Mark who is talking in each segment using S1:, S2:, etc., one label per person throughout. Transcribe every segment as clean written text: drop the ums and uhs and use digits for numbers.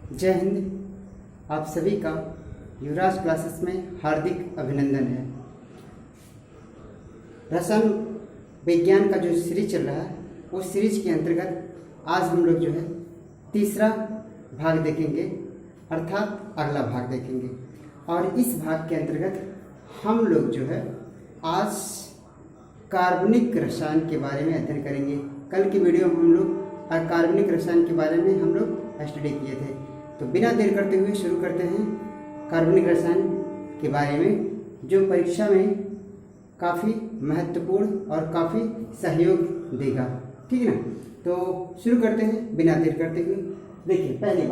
S1: जय हिंद। आप सभी का युवराज क्लासेस में हार्दिक अभिनंदन है। रसायन विज्ञान का जो सीरीज चल रहा है उस सीरीज के अंतर्गत आज हम लोग जो है तीसरा भाग देखेंगे, अर्थात अगला भाग देखेंगे। और इस भाग के अंतर्गत हम लोग जो है आज कार्बनिक रसायन के बारे में अध्ययन करेंगे। कल की वीडियो में हम लोग कार्बनिक रसायन के बारे में हम लोग स्टडी किए थे। तो बिना देर करते हुए शुरू करते हैं कार्बनिक रसायन के बारे में, जो परीक्षा में काफ़ी महत्वपूर्ण और काफ़ी सहयोग देगा। ठीक है ना। तो शुरू करते हैं बिना देर करते हुए। देखिए, पहली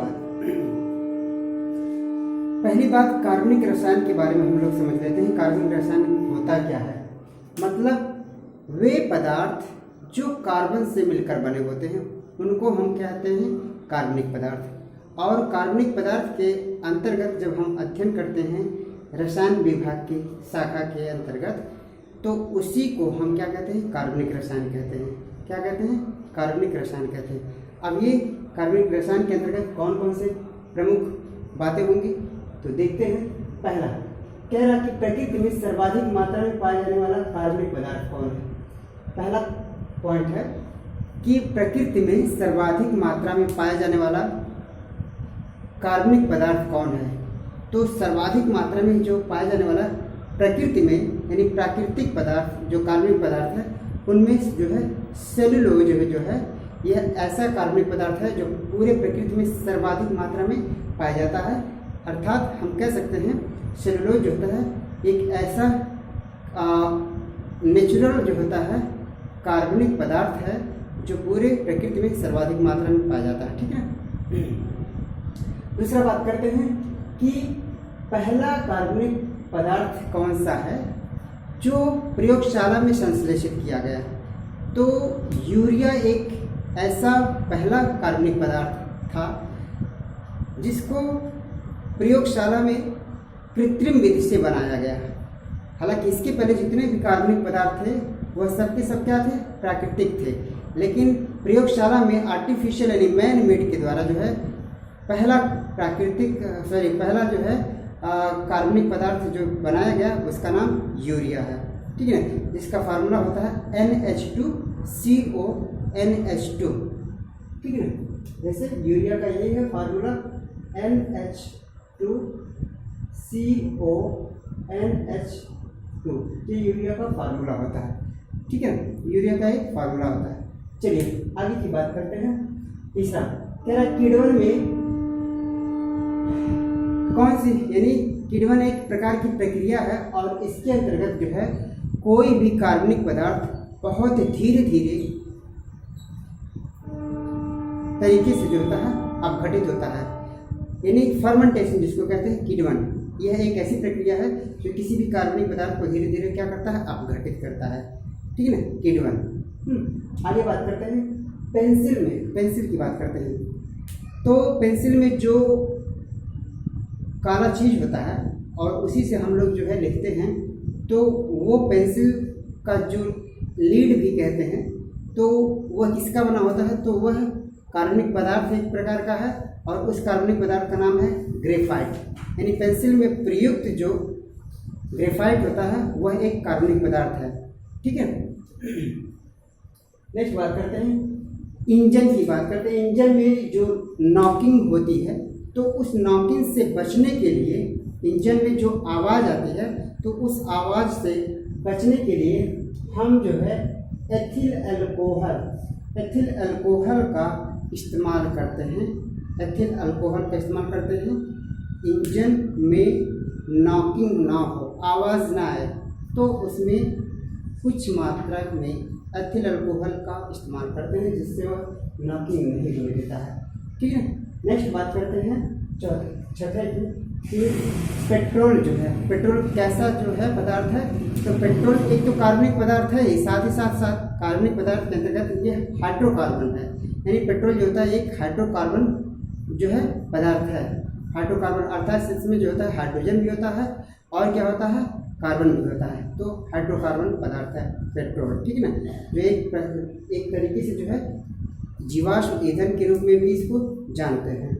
S1: बात कार्बनिक रसायन के बारे में हम लोग समझ लेते हैं। कार्बनिक रसायन होता क्या है? मतलब वे पदार्थ जो कार्बन से मिलकर बने होते हैं उनको हम कहते हैं कार्बनिक पदार्थ। और कार्बनिक पदार्थ के अंतर्गत जब हम अध्ययन करते हैं रसायन विभाग की शाखा के अंतर्गत, तो उसी को हम क्या कहते हैं? कार्बनिक रसायन कहते हैं। क्या कहते हैं? कार्बनिक रसायन कहते हैं। अब ये कार्बनिक रसायन के अंतर्गत कौन कौन से प्रमुख बातें होंगी तो देखते हैं। पहला कह रहा कि प्रकृति में सर्वाधिक मात्रा में पाया जाने वाला कार्बनिक पदार्थ कौन है? पहला पॉइंट है कि प्रकृति में सर्वाधिक मात्रा में पाया जाने वाला कार्बनिक पदार्थ कौन है? तो सर्वाधिक मात्रा में जो पाया जाने वाला प्रकृति में यानी प्राकृतिक पदार्थ जो कार्बनिक पदार्थ है उनमें जो है सेलुलोज जो है यह ऐसा कार्बनिक पदार्थ है जो पूरे प्रकृति में सर्वाधिक मात्रा में पाया जाता है। अर्थात हम कह सकते हैं सेलुलोज जो होता है एक ऐसा नेचुरल जो होता है कार्बनिक पदार्थ है जो पूरे प्रकृति में सर्वाधिक मात्रा में पाया जाता है। ठीक है। दूसरा बात करते हैं कि पहला कार्बनिक पदार्थ कौन सा है जो प्रयोगशाला में संश्लेषित किया गया? तो यूरिया एक ऐसा पहला कार्बनिक पदार्थ था जिसको प्रयोगशाला में कृत्रिम विधि से बनाया गया। हालांकि इसके पहले जितने भी कार्बनिक पदार्थ थे वह सब के सब क्या थे? प्राकृतिक थे। लेकिन प्रयोगशाला में आर्टिफिशियल यानी मैन मेड के द्वारा जो है पहला पहला जो है कार्बनिक पदार्थ जो बनाया गया उसका नाम यूरिया है। ठीक है। इसका फार्मूला होता है NH2CO NH2। ठीक है। जैसे यूरिया का ये है फार्मूला NH2CO NH2, ये यूरिया का फार्मूला होता है। ठीक है। यूरिया का एक फार्मूला होता है। चलिए आगे की बात करते हैं। तीसरा कह रहा है किण्वन में कौन सी, यानी किण्वन एक प्रकार की प्रक्रिया है और इसके अंतर्गत जो है कोई भी कार्बनिक पदार्थ बहुत धीरे धीरे तरीके से जो होता है अपघटित होता है, यानी फर्मेंटेशन जिसको कहते हैं किण्वन। यह एक ऐसी प्रक्रिया है जो किसी भी कार्बनिक पदार्थ को धीरे धीरे क्या करता है? अपघटित करता है। ठीक है ना, किण्वन। आगे बात करते हैं पेंसिल की बात करते हैं। तो पेंसिल में जो काला चीज होता है और उसी से हम लोग जो है लिखते हैं, तो वो पेंसिल का जो लीड भी कहते हैं, तो वह किसका बना होता है? तो वह कार्बनिक पदार्थ एक प्रकार का है और उस कार्बनिक पदार्थ का नाम है ग्रेफाइट। यानी पेंसिल में प्रयुक्त जो ग्रेफाइट होता है वह एक कार्बनिक पदार्थ है। ठीक है। नेक्स्ट बात करते हैं इंजन की बात करते हैं। इंजन में जो नॉकिंग होती है तो उस नॉकिंग से बचने के लिए इंजन में जो आवाज़ आती है तो उस आवाज़ से बचने के लिए हम जो है एथिल अल्कोहल का इस्तेमाल करते हैं। एथिल अल्कोहल का इस्तेमाल करते हैं। इंजन में नॉकिंग ना हो, आवाज़ ना आए, तो उसमें कुछ मात्रा में एथिल अल्कोहल का इस्तेमाल करते हैं जिससे वह नॉकिंग नहीं होने देता है। ठीक है। नेक्स्ट बात करते हैं छठे की पेट्रोल जो है, पेट्रोल कैसा जो है पदार्थ है? तो पेट्रोल एक तो कार्बनिक पदार्थ है, साथ ही साथ कार्बनिक पदार्थ के अंतर्गत ये हाइड्रोकार्बन है। यानी पेट्रोल जो होता है एक हाइड्रोकार्बन जो है पदार्थ है। हाइड्रोकार्बन अर्थात इसमें जो होता है हाइड्रोजन भी होता है और क्या होता है? कार्बन भी होता है। तो हाइड्रोकार्बन पदार्थ है पेट्रोल। ठीक है ना। जो एक तरीके से जो है जीवाश्म ईंधन के रूप में भी इसको जानते हैं।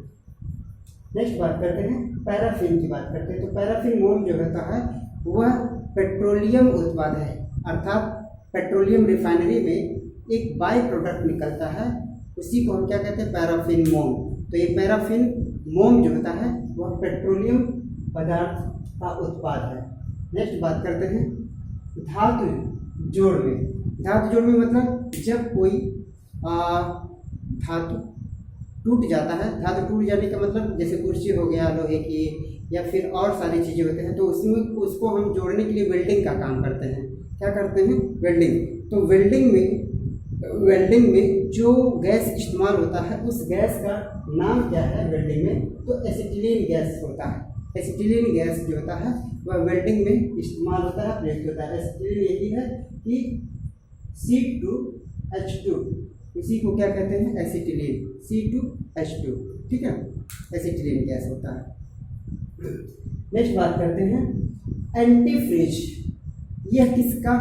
S1: नेक्स्ट बात करते हैं पैराफिन की बात करते हैं। तो पैराफिन मोम जो होता है वह पेट्रोलियम उत्पाद है, अर्थात पेट्रोलियम रिफाइनरी में एक बाई प्रोडक्ट निकलता है, उसी को हम क्या कहते हैं, पैराफिन मोम। तो ये पैराफिन मोम जो होता है वह पेट्रोलियम पदार्थ का उत्पाद है। नेक्स्ट बात करते हैं धातु जोड़ में। धातु जोड़ में मतलब जब कोई धातु टूट जाता है, धातु टूट जाने का मतलब जैसे कुर्सी हो गया लोहे की या फिर और सारी चीज़ें होते हैं, तो उसमें उसको हम जोड़ने के लिए वेल्डिंग का काम करते हैं। क्या करते हैं, वेल्डिंग। तो वेल्डिंग में जो गैस इस्तेमाल होता है उस गैस का नाम क्या है वेल्डिंग में, तो एसिटिलीन गैस होता है। एसिटिलीन गैस जो होता है वह वेल्डिंग में इस्तेमाल होता है, प्रयुक्त होता है। एसिटिलीन यही है कि C2H2, इसी को क्या कहते हैं, एसिटिलीन, C2H2, ठीक है, एसिटिलीन गैस होता है। नेक्स्ट बात करते हैं एंटीफ्रिज। यह किसका,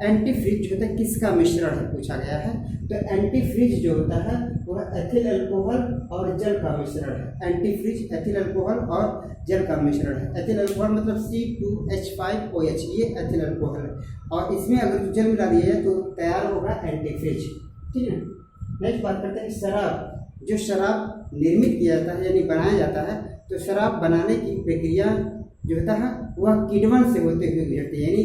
S1: एंटीफ्रिज जो होता है किसका मिश्रण है पूछा गया है। तो एंटीफ्रिज जो होता है वह एथिल अल्कोहल और जल का मिश्रण है। एंटीफ्रिज एथिल अल्कोहल और जल का मिश्रण है। एथिल अल्कोहल मतलब C2H5OH, ये एथिल अल्कोहल है, और इसमें अगर जल मिला दिया जाए तो तैयार होगा एंटीफ्रिज, ठीक है। नेक्स्ट बात करते हैं शराब। जो शराब निर्मित किया जाता है यानी बनाया जाता है, तो शराब बनाने की प्रक्रिया जो होता है वह किण्वन से होते हुए गुजरती है, यानी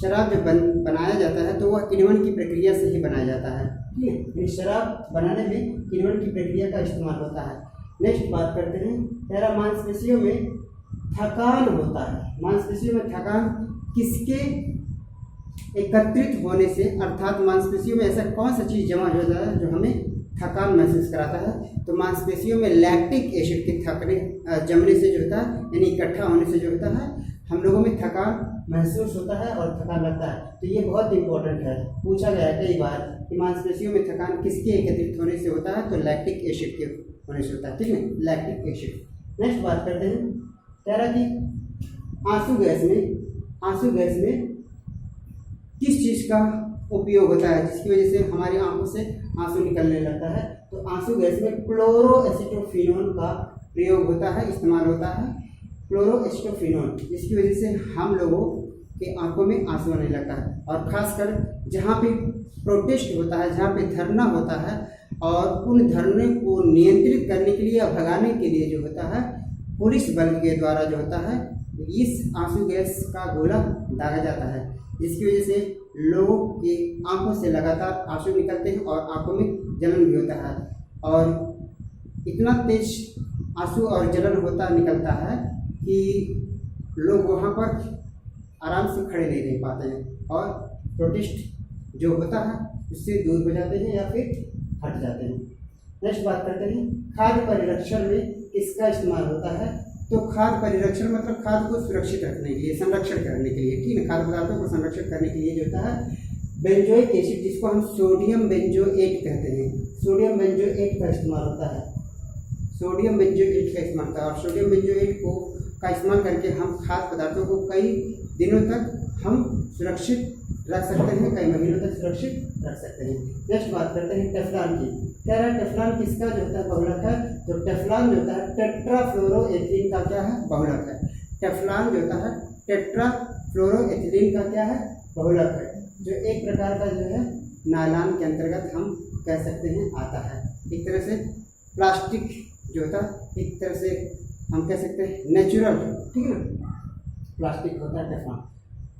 S1: शराब जब बनाया जाता है तो वह किण्वन की प्रक्रिया से ही बनाया जाता है, ठीक है। यानी शराब बनाने में किण्वन की प्रक्रिया का इस्तेमाल होता है। नेक्स्ट बात करते हैं तेरा मांसपेशियों में थकान होता है। मांसपेशियों में थकान किसके एकत्रित होने से, अर्थात मांसपेशियों में ऐसा कौन सा चीज़ जमा हो जाता है जो हमें थकान महसूस कराता है। तो मांसपेशियों में लैक्टिक एसिड के जमने से जो होता है, यानी इकट्ठा होने से जो होता है हम लोगों में थकान महसूस होता है और थकान लगता है। तो ये बहुत इंपॉर्टेंट है, पूछा गया है कई बार कि मांसपेशियों में थकान किसके एकत्रित होने से होता है, तो लैक्टिक एसिड के होने से होता है, ठीक है, लैक्टिक एसिड। नेक्स्ट बात करते हैं तैराकी। आंसू गैस में किस चीज़ का उपयोग होता है जिसकी वजह से हमारी आंखों से आंसू निकलने लगता है। तो आंसू गैस में क्लोरोएसिटोफिनोन का प्रयोग होता है, इस्तेमाल होता है, क्लोरोएसिटोफिनोन, जिसकी वजह से हम लोगों के आंखों में आंसू आने लगता है। और खासकर जहाँ पे प्रोटेस्ट होता है, जहाँ पे धरना होता है, और उन धरने को नियंत्रित करने के लिए या भगाने के लिए जो होता है पुलिस बल के द्वारा जो होता है इस आंसू गैस का गोला दागा जाता है, जिसकी वजह से लोगों की आंखों से लगातार आंसू निकलते हैं और आंखों में जलन भी होता है। और इतना तेज आंसू और जलन निकलता है कि लोग वहाँ पर आराम से खड़े नहीं रह पाते हैं और प्रोटेस्ट जो होता है उससे दूर हो जाते हैं या फिर हट जाते हैं। नेक्स्ट बात करते हैं खाद्य परिरक्षण में किसका इस्तेमाल होता है। तो खाद्य परिरक्षण मतलब खाद्य को सुरक्षित रखने के लिए, संरक्षण करने के लिए, ठीक है, खाद्य पदार्थों को संरक्षण करने के लिए जो होता है बेंजोइक एसिड, जिसको हम सोडियम बेंजोएट कहते हैं, सोडियम बेंजोएट का इस्तेमाल होता है। सोडियम बेंजोएट का इस्तेमाल होता है और सोडियम बेंजोएट का इस्तेमाल करके हम खाद्य पदार्थों को कई दिनों तक हम सुरक्षित रख सकते हैं, कई महीनों तक सुरक्षित रख सकते हैं। नेक्स्ट बात करते हैं टेफ्लॉन की। कह रहा है टेफ्लॉन किसका जो होता है बहुलक है। तो टेफ्लॉन जो होता है टेट्राफ्लोरोएथिलीन का क्या है, बहुलक है। टेफ्लॉन जो होता है टेट्राफ्लोरोएथिलीन का क्या है, बहुलक है, जो एक प्रकार का जो है नायलॉन के अंतर्गत हम कह सकते हैं आता है। एक तरह से प्लास्टिक जो होता है, एक तरह से हम कह सकते हैं नेचुरल, ठीक है ना, प्लास्टिक होता है टेफ्लॉन।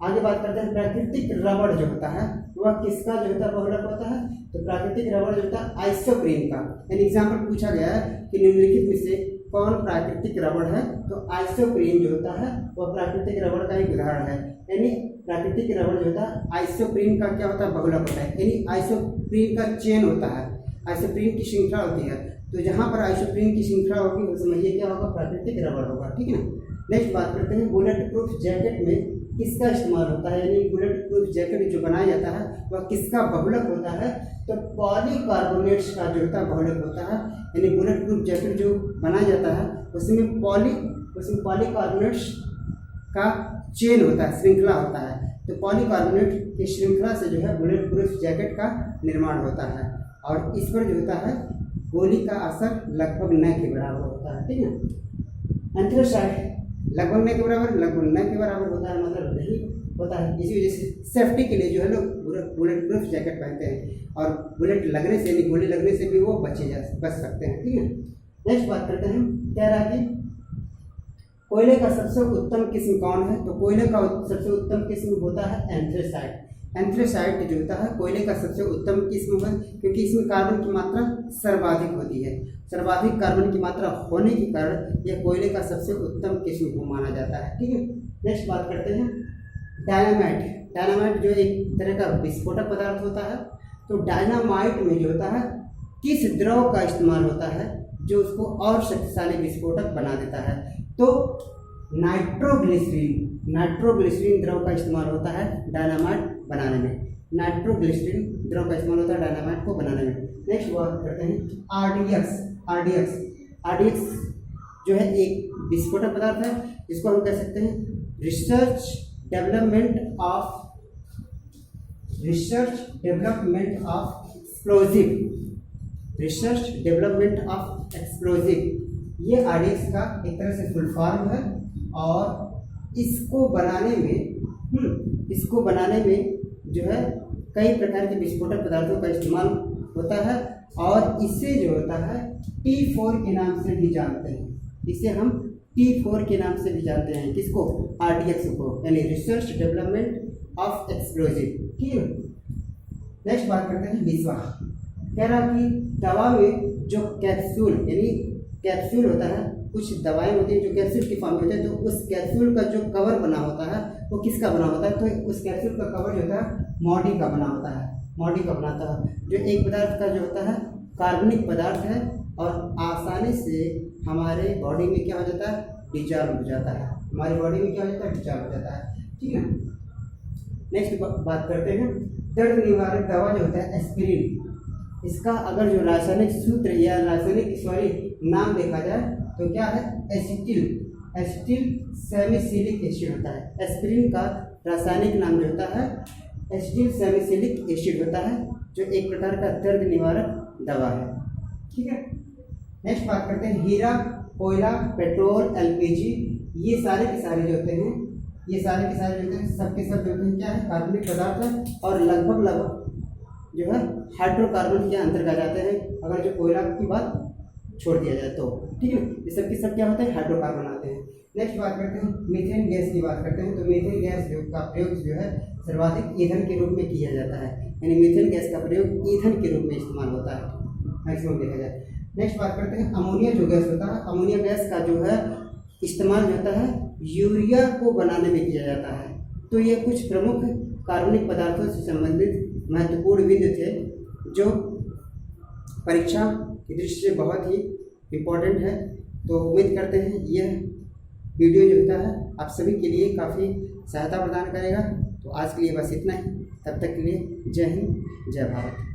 S1: आगे बात करते हैं प्राकृतिक रबड़ जो होता है वह किसका जो होता है बहुलक होता है। तो प्राकृतिक रबड़ जो होता है आइसोप्रीन का। एन एग्जाम्पल पूछा गया है कि निम्नलिखित में से कौन प्राकृतिक रबड़ है। तो आइसोप्रीन जो होता है वह प्राकृतिक रबड़ का एक उदाहरण है। यानी प्राकृतिक रबड़ जो होता है आइसोप्रीन का क्या होता है, बहुलक होता है, यानी आइसोप्रीन का चेन होता है, आइसोप्रीन की श्रृंखला होती है। तो जहाँ पर आइसोप्रीन की श्रृंखला होगी वो समझिए क्या होगा, प्राकृतिक रबड़ होगा, ठीक है ना। नेक्स्ट बात करते हैं बुलेट प्रूफ जैकेट में किसका इस्तेमाल होता है, यानी बुलेट प्रूफ जैकेट जो बनाया जाता है वह किसका बहुलक होता है। तो पॉलीकार्बोनेट्स का जो होता है बहुलक होता है। यानी बुलेट प्रूफ जैकेट जो बनाया जाता है उसमें पॉलीकार्बोनेट्स का चेन होता है, श्रृंखला होता है। तो पॉलीकार्बोनेट की श्रृंखला से जो है बुलेट प्रूफ जैकेट का निर्माण होता है और इस पर जो होता है गोली का असर लगभग न के बराबर होता है, ठीक है। एंथ्रेसाइट लगभग न के बराबर, लगभग न के बराबर होता है, मतलब नहीं होता है। इसी वजह से सेफ्टी के लिए जो है लोग बुलेट प्रूफ जैकेट पहनते हैं और बुलेट लगने से, गोली लगने से भी वो बच सकते हैं। ठीक है, नेक्स्ट बात करते हैं। कह रहा है कि कोयले का सबसे उत्तम किस्म कौन है? तो कोयले का सबसे उत्तम किस्म होता है एंथ्रेसाइट। एंथ्रेसाइट जो होता है कोयले का सबसे उत्तम किस्म है, क्योंकि इसमें कार्बन की मात्रा सर्वाधिक होती है। सर्वाधिक कार्बन की मात्रा होने के कारण यह कोयले का सबसे उत्तम किस्म को माना जाता है। ठीक है, नेक्स्ट बात करते हैं डायनामाइट। डायनामाइट जो एक तरह का विस्फोटक पदार्थ होता है। तो डायनामाइट में जो होता है किस द्रव का इस्तेमाल होता है जो उसको और शक्तिशाली विस्फोटक बना देता है? तो नाइट्रोग्लिसरीन, नाइट्रोग्लिसरीन द्रव का इस्तेमाल होता है डायनामाइट बनाने में। नाइट्रोग्लिसरीन द्रव का इस्तेमाल होता है डायनामाइट को बनाने में। नेक्स्ट बात करते हैं आरडीएक्स। आरडीएक्स जो है एक विस्फोटक पदार्थ है, जिसको हम कह सकते हैं रिसर्च डेवलपमेंट ऑफ एक्सप्लोजिव। ये आरडीएक्स का एक तरह से फुल फॉर्म है और इसको बनाने में जो है कई प्रकार के विस्फोटक पदार्थों का इस्तेमाल होता है और इसे जो होता है T4 के नाम से भी जानते हैं। इसे हम T4 के नाम से भी जानते हैं। किसको? आरडीएक्स को, यानी रिसर्च डेवलपमेंट ऑफ एक्सप्लोजिव। ठीक है, नेक्स्ट बात करते हैं विश्वा। कह रहा कि दवा में जो कैप्सूल यानी कैप्सूल होता है, कुछ दवाएं होती हैं जो कैप्सूल की फॉर्म में होते हैं, तो उस कैप्सूल का जो कवर बना होता है वो किसका बना होता है? तो उस कैप्सूल का कवर जो होता है मॉडी का बना होता है, मॉडी का बनाता है, जो एक पदार्थ का जो होता है कार्बनिक पदार्थ है और आसानी से हमारे बॉडी में क्या हो जाता है? डिजॉल्व हो जाता है। हमारी बॉडी में क्या हो जाता है? डिजॉल्व हो जाता है। ठीक है, नेक्स्ट बात करते हैं दर्द निवारक दवा जो होता है एस्पिरिन। इसका अगर जो रासायनिक सूत्र या रासायनिक नाम देखा जाए तो क्या है? एसिटिल सैलिसिलिक एसिड होता है। एस्पिरिन का रासायनिक नाम जो होता है एसिटिल सैलिसिलिक एसिड होता है, जो एक प्रकार का दर्द निवारक दवा है। ठीक है, नेक्स्ट बात करते हैं हीरा, कोयला, पेट्रोल, एलपीजी। ये सारे के सारे जो होते हैं सबके सब जो होते हैं क्या है? कार्बनिक पदार्थ है और लगभग जो है हाइड्रोकार्बन के अंतर्गत जाते हैं, अगर जो कोयला की बात छोड़ दिया जाए तो। ठीक है, ये सब के सब क्या होते हैं? हाइड्रोकार्बन आते हैं। नेक्स्ट बात करते हैं मीथेन गैस की बात करते हैं। तो मीथेन गैस का प्रयोग जो है सर्वाधिक ईंधन के रूप में किया जाता है, यानी मीथेन गैस का प्रयोग ईंधन के रूप में इस्तेमाल होता है मैक्सिमम देखा जाए। नेक्स्ट बात करते हैं अमोनिया जो गैस होता है। अमोनिया गैस का जो है इस्तेमाल जो होता है यूरिया को बनाने में किया जाता है। तो ये कुछ प्रमुख कार्बनिक पदार्थों से संबंधित महत्वपूर्ण बिंदु थे जो परीक्षा की दृष्टि से बहुत ही इम्पोर्टेंट है। तो उम्मीद करते हैं यह वीडियो जो होता है आप सभी के लिए काफ़ी सहायता प्रदान करेगा। तो आज के लिए बस इतना ही, तब तक के लिए जय हिंद, जय भारत।